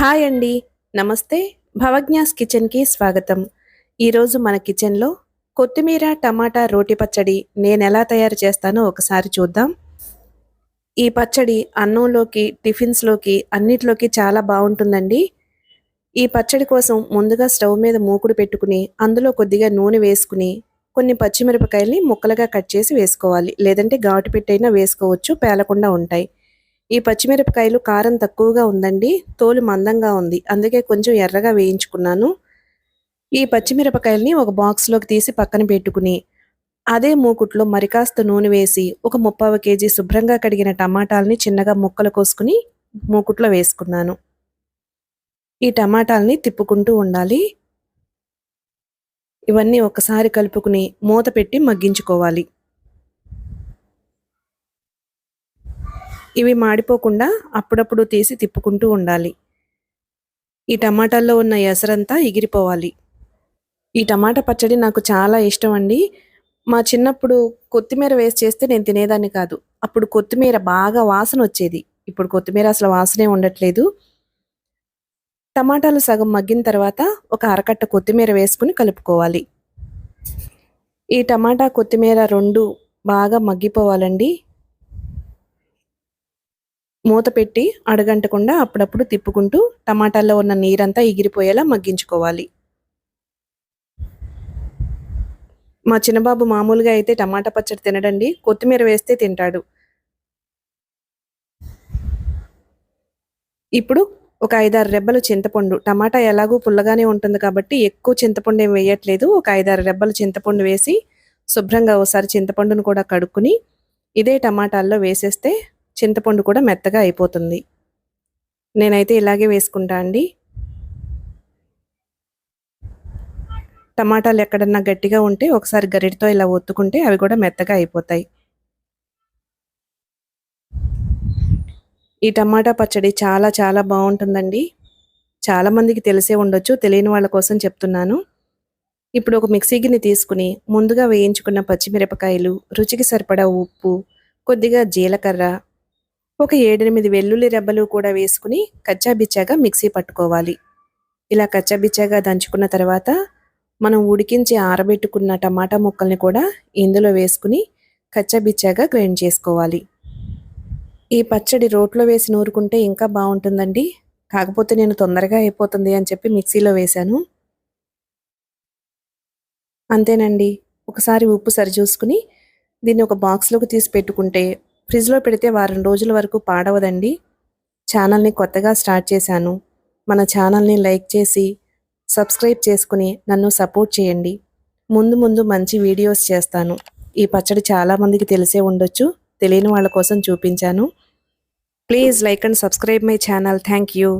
Hi అండి. నమస్తే. భవజ్ఞాస్ కిచెన్‌కి స్వాగతం. ఈరోజు మన కిచెన్‌లో కొత్తిమీర, టమాటా రోటి పచ్చడి నేనెలా తయారు చేస్తానో ఒకసారి చూద్దాం. ఈ పచ్చడి అన్నంలోకి, టిఫిన్స్‌లోకి అన్నిట్లోకి చాలా బావుంటుందండి. ఈ పచ్చడి కోసం ముందుగా స్టవ్ మీద మూకుడు పెట్టుకుని, అందులో కొద్దిగా నూనె వేసుకుని, కొన్ని పచ్చిమిరపకాయల్ని ముక్కలుగా కట్ చేసి వేసుకోవాలి. లేదంటే ఘాటు పెట్టైనా వేసుకోవచ్చు, పేలకుండా ఉంటాయి. ఈ పచ్చిమిరపకాయలు కారం తక్కువగా ఉందండి. తోలు మందంగా ఉంది. అందుకే కొంచెం ఎర్రగా వేయించుకున్నాను. ఈ పచ్చిమిరపకాయల్ని ఒక బాక్స్‌లోకి తీసి పక్కన పెట్టుకుని, అదే మూకుట్లో మరికాస్త నూనె వేసి, ఒక ముప్పావు కేజీ శుభ్రంగా కడిగిన టమాటాల్ని చిన్నగా ముక్కలు కోసుకుని మూకుట్లో వేసుకున్నాను. ఈ టమాటాల్ని తిప్పుకుంటూ ఉండాలి. ఇవన్నీ ఒకసారి కలుపుకుని మూత పెట్టి మగ్గించుకోవాలి. ఇవి మాడిపోకుండా అప్పుడప్పుడు తీసి తిప్పుకుంటూ ఉండాలి. ఈ టమాటాల్లో ఉన్న ఎసరంతా ఎగిరిపోవాలి. ఈ టమాటా పచ్చడి నాకు చాలా ఇష్టం అండి. మా చిన్నప్పుడు కొత్తిమీర వేసి చేస్తే నేను తినేదాన్ని కాదు. అప్పుడు కొత్తిమీర బాగా వాసనొచ్చేది. ఇప్పుడు కొత్తిమీర అసలు వాసనే ఉండట్లేదు. టమాటాలు సగం మగ్గిన తర్వాత ఒక అరకట్ట కొత్తిమీర వేసుకొని కలుపుకోవాలి. ఈ టమాటా, కొత్తిమీర 2 బాగా మగ్గిపోవాలండి. మూత పెట్టి అడుగంటకుండా అప్పుడప్పుడు తిప్పుకుంటూ టమాటాల్లో ఉన్న నీరంతా ఎగిరిపోయేలా మగ్గించుకోవాలి. మా చిన్నబాబు మామూలుగా అయితే టమాటా పచ్చడి తినడండి. కొత్తిమీర వేస్తే తింటాడు. ఇప్పుడు ఒక 5, 6 రెబ్బలు చింతపండు. టమాటా ఎలాగూ పుల్లగానే ఉంటుంది కాబట్టి ఎక్కువ చింతపండు ఏమి వేయట్లేదు. ఒక 5, 6 రెబ్బలు చింతపండు వేసి శుభ్రంగా ఓసారి చింతపండును కూడా కడుక్కుని ఇదే టమాటాల్లో వేసేస్తే చింతపండు కూడా మెత్తగా అయిపోతుంది. నేనైతే ఇలాగే వేసుకుంటా అండి. టమాటాలు ఎక్కడన్నా గట్టిగా ఉంటే ఒకసారి గరిటెతో ఇలా ఒత్తుకుంటే అవి కూడా మెత్తగా అయిపోతాయి. ఈ టమాటా పచ్చడి చాలా చాలా బావుంటుందండి. చాలామందికి తెలిసే ఉండొచ్చు. తెలియని వాళ్ళ కోసం చెప్తున్నాను. ఇప్పుడు ఒక మిక్సీ గిన్నె తీసుకుని ముందుగా వేయించుకున్న పచ్చిమిరపకాయలు, రుచికి సరిపడా ఉప్పు, కొద్దిగా జీలకర్ర, ఒక 7, 8 వెల్లుల్లి రెబ్బలు కూడా వేసుకుని కచ్చాబిచ్చాగా మిక్సీ పట్టుకోవాలి. ఇలా కచ్చాబిచ్చాగా దంచుకున్న తర్వాత మనం ఉడికించి ఆరబెట్టుకున్న టమాటా ముక్కల్ని కూడా ఇందులో వేసుకుని కచ్చాబిచ్చాగా గ్రైండ్ చేసుకోవాలి. ఈ పచ్చడి రోట్లో వేసి నూరుకుంటే ఇంకా బావుంటుందండి. కాకపోతే నేను తొందరగా అయిపోతుంది అని చెప్పి మిక్సీలో వేశాను. అంతేనండి. ఒకసారి ఉప్పు సరిచూసుకుని దీన్ని ఒక బాక్స్‌లోకి తీసి పెట్టుకుంటే ఫ్రిడ్జ్‌లో పెడితే వారం రోజుల వరకు పాడవదండి. ఛానల్‌ని కొత్తగా స్టార్ట్ చేశాను. మన ఛానల్‌ని లైక్ చేసి, సబ్స్క్రైబ్ చేసుకుని నన్ను సపోర్ట్ చేయండి. ముందు ముందు మంచి వీడియోస్ చేస్తాను. ఈ పచ్చడి చాలా మందికి తెలిసే ఉండొచ్చు. తెలియని వాళ్ళ కోసం చూపించాను. Please like and subscribe my channel. Thank you.